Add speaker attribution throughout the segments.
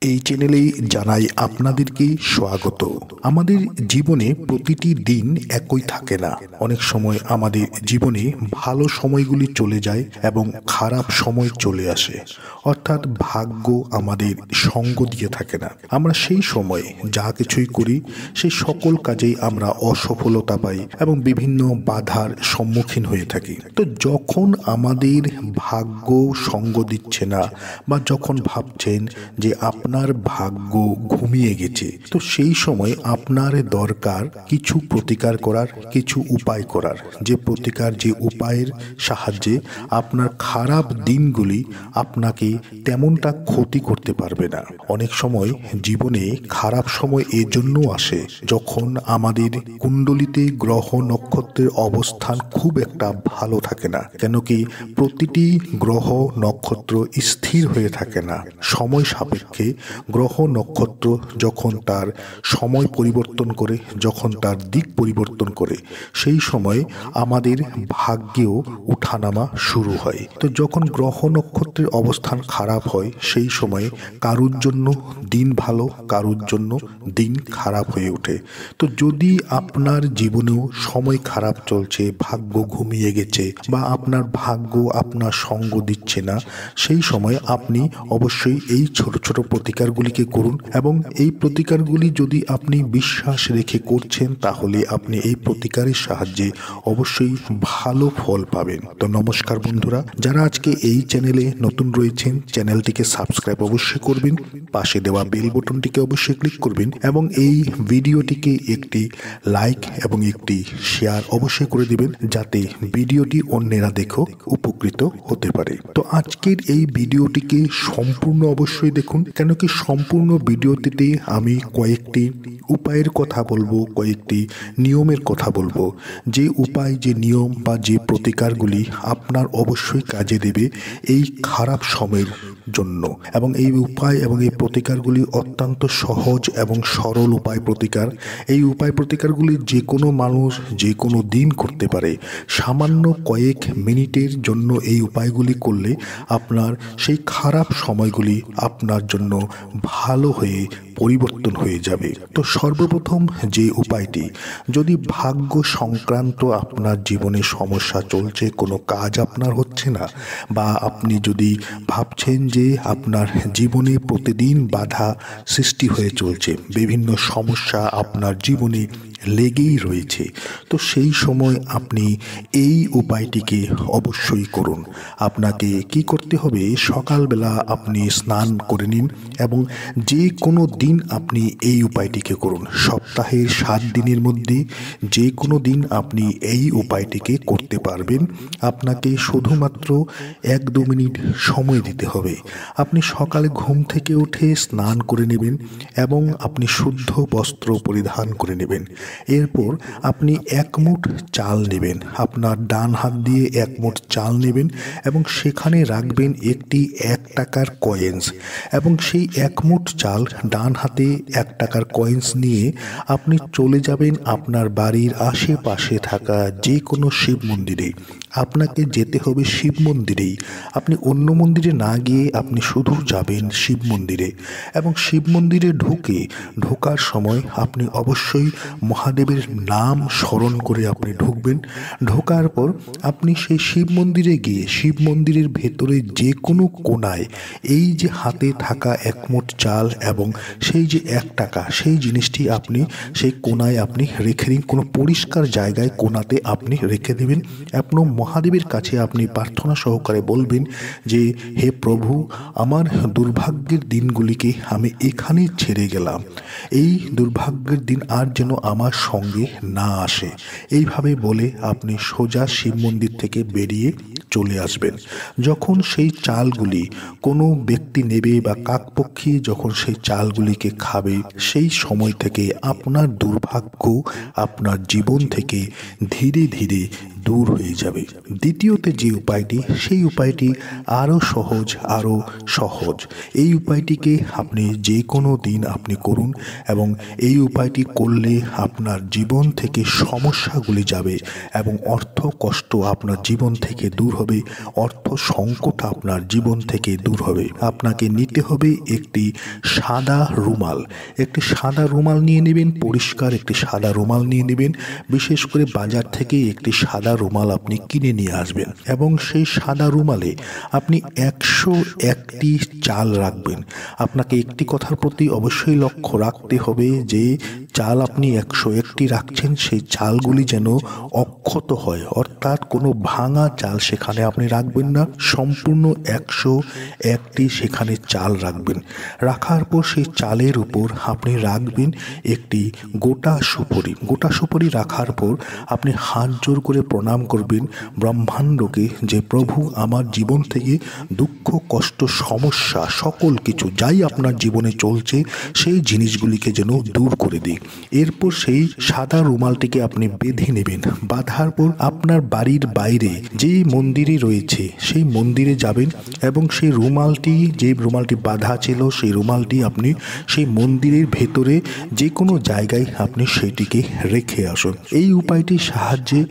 Speaker 1: এই চ্যানেলেই জানাই আপনাদেরকে স্বাগত। আমাদের জীবনে প্রতিটি দিন একই থাকে না। অনেক সময় আমাদের জীবনে ভালো সময়গুলি চলে যায় এবং খারাপ সময় চলে আসে, অর্থাৎ ভাগ্য আমাদের সঙ্গ দিয়ে থাকে না। আমরা সেই সময় যা কিছুই করি সেই সকল কাজেই আমরা অসফলতা পাই এবং বিভিন্ন বাধার সম্মুখীন হয়ে থাকি। তো যখন আমাদের ভাগ্য সঙ্গ দিচ্ছে না বা যখন ভাবছেন যে আপনার ভাগ্য ঘুমিয়ে গেছে, তো সেই সময় আপনার দরকার কিছু প্রতিকার করার, কিছু উপায় করার। যে প্রতিকার, যে উপায়ের সাহায্যে আপনার খারাপ দিনগুলি আপনাকে তেমনটা ক্ষতি করতে পারবে না। অনেক সময় জীবনে খারাপ সময় এজন্য আসে যখন আমাদের কুণ্ডলিতে গ্রহ নক্ষত্রের অবস্থান খুব একটা ভালো থাকে না। কেন কি প্রতিটি গ্রহ নক্ষত্র স্থির হয়ে থাকে না। সময় সাপেক্ষে গ্রহ নক্ষত্র যখন তার সময় পরিবর্তন করে, যখন তার দিক পরিবর্তন করে, সেই সময় আমাদের ভাগ্যেও উঠানামা শুরু হয়। তো যখন গ্রহ নক্ষত্রের অবস্থান খারাপ হয় সেই সময় কারুর জন্য দিন ভালো, কারুর জন্য দিন খারাপ হয়ে ওঠে। তো যদি আপনার জীবনেও সময় খারাপ চলছে, ভাগ্য ঘুমিয়ে গেছে বা আপনার ভাগ্য আপনার সঙ্গ দিচ্ছে না, সেই সময় আপনি অবশ্যই এই ছোট ছোট প্রতিকারগুলিকে করুন। এবং এই প্রতিকারগুলি যদি আপনি বিশ্বাস রেখে করছেন তাহলে আপনি এই প্রতিকারের সাহায্যে অবশ্যই ভালো ফল পাবেন। তো নমস্কার বন্ধুরা, যারা আজকে এই চ্যানেলে নতুন রয়েছেন চ্যানেলটিকে সাবস্ক্রাইব অবশ্যই করবেন, পাশে দেওয়া বেল বাটনটিকে অবশ্যই ক্লিক করবেন এবং এই ভিডিওটিকে একটি লাইক এবং একটি শেয়ার অবশ্যই করে দিবেন যাতে ভিডিওটি অন্যেরা দেখো উপকৃত হতে পারে। তো আজকের এই ভিডিওটিকে সম্পূর্ণ অবশ্যই দেখুন, কেন কি সম্পূর্ণ ভিডিওটিতে আমি কয়েকটি উপায়ের কথা বলবো, কয়েকটি নিয়মের কথা বলবো। যে উপায়, যে নিয়ম বা যে প্রতিকারগুলি আপনার অবশ্যই কাজে দেবে এই খারাপ সময়ের জন্য। এবং এই উপায় এবং এই প্রতিকারগুলি অত্যন্ত সহজ এবং সরল উপায় প্রতিকার। এই উপায় প্রতিকারগুলি যে কোনো মানুষ যে কোনো দিন করতে পারে। সামান্য কয়েক মিনিটের জন্য এই উপায়গুলি করলে আপনার সেই খারাপ সময়গুলি আপনার জন্য ভালো হয়ে পরিবর্তন হয়ে যাবে। তো সর্বপ্রথম যে উপায়টি, যদি ভাগ্য সংক্রান্ত আপনার জীবনে সমস্যা চলছে, কোনো কাজ আপনার হচ্ছে না, বা আপনি যদি ভাবছেন যে আপনার জীবনে প্রতিদিন বাধা সৃষ্টি হয়ে চলছে, বিভিন্ন সমস্যা আপনার জীবনে লেগেই রয়েছে, তো সেই সময় আপনি এই উপায়টিকে অবশ্যই করুন। আপনাকে কি করতে হবে, সকালবেলা আপনি স্নান করে নিন এবং যে কোনো দিন আপনি এই উপায়টিকে করুন। সপ্তাহের 7 দিনের মধ্যে যে কোনো দিন আপনি এই উপায়টিকে করতে পারবেন। আপনাকে শুধুমাত্র 1-2 মিনিট সময় দিতে হবে। আপনি সকালে ঘুম থেকে উঠে স্নান করে নেবেন এবং আপনি শুদ্ধ বস্ত্র পরিধান করে নেবেন। এরপর আপনি 1 মুঠ চাল নেবেন, আপনার ডান হাত দিয়ে 1 মুঠ চাল নেবেন এবং সেখানে রাখবেন একটি 1 টাকার কয়েন্স। এবং সেই 1 মুঠ চাল ডান হাতে 1 টাকার কয়েন্স নিয়ে আপনি চলে যাবেন আপনার বাড়ির আশেপাশে থাকা যে কোনো শিব মন্দিরে। আপনাকে যেতে হবে শিব মন্দিরেই, আপনি অন্য মন্দিরে না গিয়ে আপনি শুধু যাবেন শিব মন্দিরে। এবং শিব মন্দিরে ঢোকার সময় আপনি অবশ্যই মহাদেবের নাম স্মরণ করে আপনি ঢুকবেন। ঢোকার পর আপনি সেই শিব মন্দিরে গিয়ে শিব মন্দিরের ভেতরে যে কোনো কোণায় এই যে হাতে থাকা 1 মুঠ চাল এবং সেই যে 1 টাকা, সেই জিনিসটি আপনি সেই কোণায় আপনি রেখে দিন। কোনো পরিষ্কার জায়গায় কোণাতে আপনি রেখে দেবেন এবং মহাদেবের কাছে আপনি প্রার্থনা সহকারে বলবেন যে, হে প্রভু, আমার দুর্ভাগ্যের দিনগুলিকে আমি এখানে ছেড়ে গেলাম। এই দুর্ভাগ্যের দিন আর যেন আমার সঙ্গে না আসে। এইভাবে বলে আপনি সোজা শিব মন্দির থেকে বেরিয়ে চলে আসবেন। যখন সেই চালগুলি কোনো ব্যক্তি নেবে বা কাকপক্ষী যখন সেই চালগুলিকে খাবে, সেই সময় থেকে আপনার দুর্ভাগ্য আপনার জীবন থেকে ধীরে ধীরে দূর হয়ে যাবে। দ্বিতীয়তে যে উপায়টি, সেই উপায়টি আরও সহজ। এই উপায়টিকে আপনি যে কোনো দিন আপনি করুন এবং এই উপায়টি করলে আপনার জীবন থেকে সমস্যাগুলি যাবে এবং অর্থ কষ্ট আপনার জীবন থেকে দূর হবে, অর্থ সংকট আপনার জীবন থেকে দূর হবে। আপনাকে নিতে হবে একটি সাদা রুমাল। একটি সাদা রুমাল নিয়ে নেবেন, পরিষ্কার একটি সাদা রুমাল নিয়ে নেবেন। বিশেষ করে বাজার থেকে একটি সাদা রুমাল আপনি কিনে নিয়ে আসবেন এবং সেই সাদা রুমালে আপনি 101টি চাল রাখবেন। আপনাকে একটি কথার প্রতি অবশ্যই লক্ষ্য রাখতে হবে যে চাল আপনি 101টি রাখছেন, সেই চালগুলি যেন অক্ষত হয়, অর্থাৎ কোনো ভাঙা চাল সেখানে আপনি রাখবেন না। সম্পূর্ণ 101টি সেখানে চাল রাখবেন। রাখার পর সেই চালের উপর আপনি রাখবেন একটি গোটা সুপারি। গোটা সুপারি রাখার পর আপনি হাত জোর করে প্রণাম করবেন ব্রহ্মাণ্ডকে যে প্রভু আমার জীবন থেকে দুঃখ, কষ্ট, সমস্যা সকল কিছু যাই আপনার জীবনে চলছে সেই জিনিসগুলিকে যেন দূর করে দিই। এরপর সেই সাদা রুমালটিকে আপনি বেঁধে নেবেন। বাঁধার পর আপনার বাড়ির বাইরে যে মন্দিরে রয়েছে সেই মন্দিরে যাবেন এবং সেই রুমালটি, যে রুমালটি বাঁধা ছিল সেই রুমালটি আপনি সেই মন্দিরের ভেতরে যে কোনো জায়গায় আপনি সেটিকে রেখে আসুন। এই উপায়টির সাহায্যে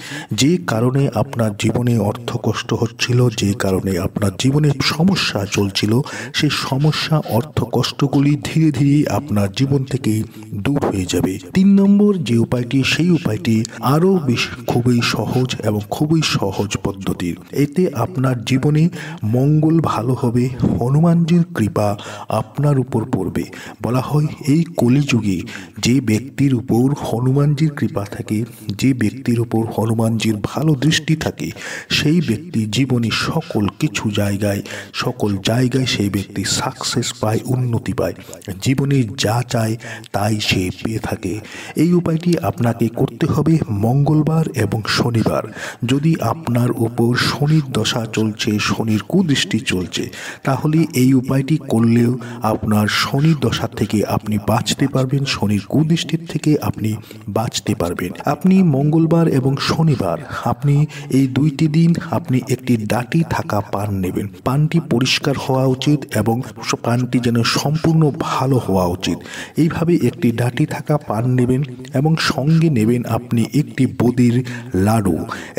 Speaker 1: যে কারণে আপনার জীবনে অর্থ কষ্ট হচ্ছিল, যে কারণে আপনার জীবনে সমস্যা চলছিল, সেই সমস্যা, অর্থ কষ্টগুলি ধীরে ধীরে আপনার জীবন থেকে দূর হয়ে যাবে। 3 নম্বর যে উপায়টি, সেই উপায়টি আরও বেশি খুবই সহজ এবং খুবই সহজ পদ্ধতির। এতে আপনার জীবনে মঙ্গল ভালো হবে, হনুমানজির কৃপা আপনার উপর পড়বে। বলা হয় এই কলিযুগে যে ব্যক্তির উপর হনুমানজির কৃপা থাকে, যে ব্যক্তির উপর হনুমানজির ভালো দৃষ্টি থাকে, সেই ব্যক্তি জীবনে সকল কিছু জায়গায়, সকল জায়গায় সেই ব্যক্তি সাকসেস পায়, উন্নতি পায়। জীবনে যা চায় তাই সে পেয়ে থাকে। এই উপায়টি আপনাকে করতে হবে মঙ্গলবার এবং শনিবার। যদি আপনার উপর শনির দশা চলছে, শনির কুদৃষ্টি চলছে, তাহলে এই উপায়টি করলেও আপনার শনির দশা থেকে আপনি বাঁচতে পারবেন, শনির কুদৃষ্টির থেকে আপনি বাঁচতে পারবেন। আপনি মঙ্গলবার এবং শনিবার আপনি এই 2টি দিন আপনি একটি ডাটি থাকা পান নেবেন। পানটি পরিষ্কার হওয়া উচিত এবং পানটি যেন সম্পূর্ণ ভালো হওয়া উচিত। এইভাবে একটি ডাটি থাকা পান নেবেন এবং সঙ্গে নেবেন আপনি একটি বোঁদের লাড়ু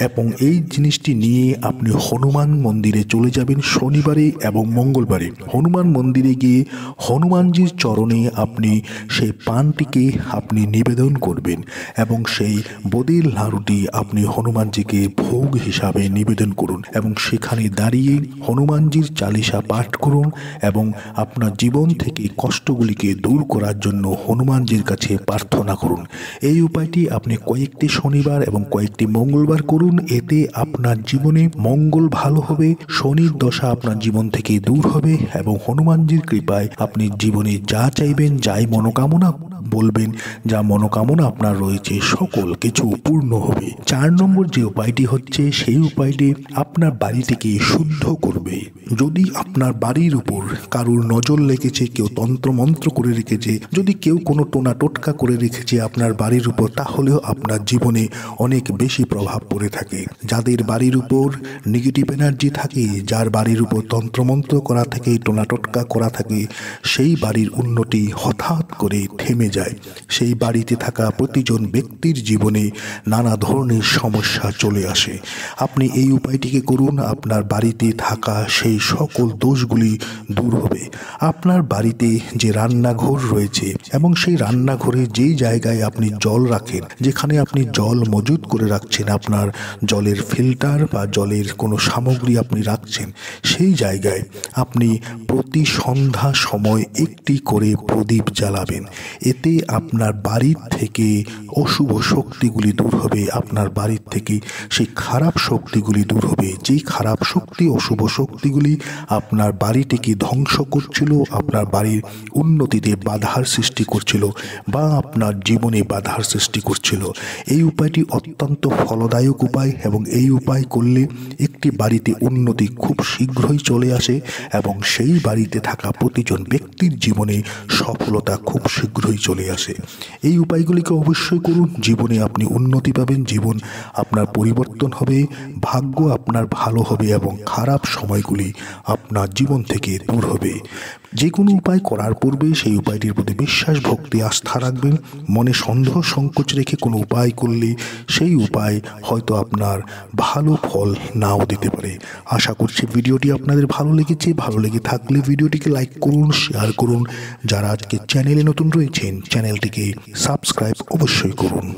Speaker 1: এবং এই জিনিসটি নিয়ে আপনি হনুমান মন্দিরে চলে যাবেন শনিবারে এবং মঙ্গলবারে। হনুমান মন্দিরে গিয়ে হনুমানজির চরণে আপনি সেই পানটিকে আপনি নিবেদন করবেন এবং সেই বোঁদের লাড়ুটি আপনি হনুমানজিকে ভোগ হিসাবে নিবেদন করুন এবং সেখানে দাঁড়িয়ে হনুমানজির চালিসা পাঠ করুন এবং আপনার জীবন থেকে কষ্টগুলিকে দূর করার জন্য হনুমানজির কাছে প্রার্থনা করুন। এই উপায়টি আপনি কয়েকটি শনিবার এবং কয়েকটি মঙ্গলবার করুন। এতে আপনার জীবনে মঙ্গল ভালো হবে, শনির দশা আপনার জীবন থেকে দূর হবে এবং হনুমানজির কৃপায় আপনি জীবনে যা চাইবেন, যাই মনোকামনা বলবেন, যা মনোকামনা আপনার রয়েছে সকল কিছু পূর্ণ হবে। 4 নম্বর যে উপায়টি হচ্ছে, সেই উপায়টি আপনার বাড়িটিকে শুদ্ধ করবে। যদি আপনার বাড়ির উপর কারুর নজর লেগেছে, কেউ তন্ত্রমন্ত্র করে রেখেছে, যদি কেউ কোনো টোনা টোটকা করে রেখেছে আপনার বাড়ির উপর, তাহলেও আপনার জীবনে অনেক বেশি প্রভাব পড়ে থাকে। যাদের বাড়ির উপর নেগেটিভ এনার্জি থাকে, যার বাড়ির উপর তন্ত্রমন্ত্র করা থাকে, টোনা টোটকা করা থাকে, সেই বাড়ির উন্নতি হঠাৎ করে থেমে যায়। সেই বাড়িতে থাকা প্রতিজন ব্যক্তির জীবনে নানা ধরনের সমস্যা চলে আসে। আপনি এই উপায়টিকে করুন, আপনার বাড়িতে থাকা সেই সকল দোষগুলি দূর হবে। আপনার বাড়িতে যে রান্নাঘর রয়েছে এবং সেই রান্নাঘরে যেই জায়গায় আপনি জল রাখেন, যেখানে আপনি জল মজুত করে রাখছেন, আপনার জলের ফিল্টার বা জলের কোনো সামগ্রী আপনি রাখছেন, সেই জায়গায় আপনি প্রতি সন্ধ্যা সময় একটি করে প্রদীপ জ্বালাবেন। এতে আপনার বাড়ির থেকে অশুভ শক্তিগুলি দূর হবে, আপনার বাড়ির থেকে সেই খারাপ শক্তিগুলি দূর হবে। যেই খারাপ শক্তি, অশুভ শক্তিগুলি আপনার বাড়িটিকে ধ্বংস করছিল, আপনার বাড়ির উন্নতিতে বাধার সৃষ্টি করছিল বা আপনার জীবনে বাধার সৃষ্টি করছিল। এই উপায়টি অত্যন্ত ফলদায়ক উপায় এবং এই উপায় করলে একটি বাড়িতে উন্নতি খুব শীঘ্রই চলে আসে এবং সেই বাড়িতে থাকা প্রতিজন ব্যক্তির জীবনে সফলতা খুব শীঘ্রই চলে আসে। এই উপায়গুলিকে অবশ্যই করুন, জীবনে আপনি উন্নতি পাবেন, জীবন আপনার পরিবর্তন হবে, ভাগ্য আপনার ভালো হবে এবং খারাপ সময়গুলি আপনার জীবন থেকে দূর হবে। যে কোনো উপায় করার পূর্বে সেই উপায়টির প্রতি বিশ্বাস, ভক্তি, আস্থা রাখবেন। মনে সন্দেহ সংকোচ রেখে কোনো উপায় করলে সেই উপায় হয়তো আপনার ভালো ফল নাও দিতে পারে। আশা করছি ভিডিওটি আপনাদের ভালো লেগেছে। ভালো লেগে থাকলে ভিডিওটিকে লাইক করুন, শেয়ার করুন। যারা আজকে চ্যানেলে নতুন রয়েছেন চ্যানেলটিকে সাবস্ক্রাইব অবশ্যই করুন।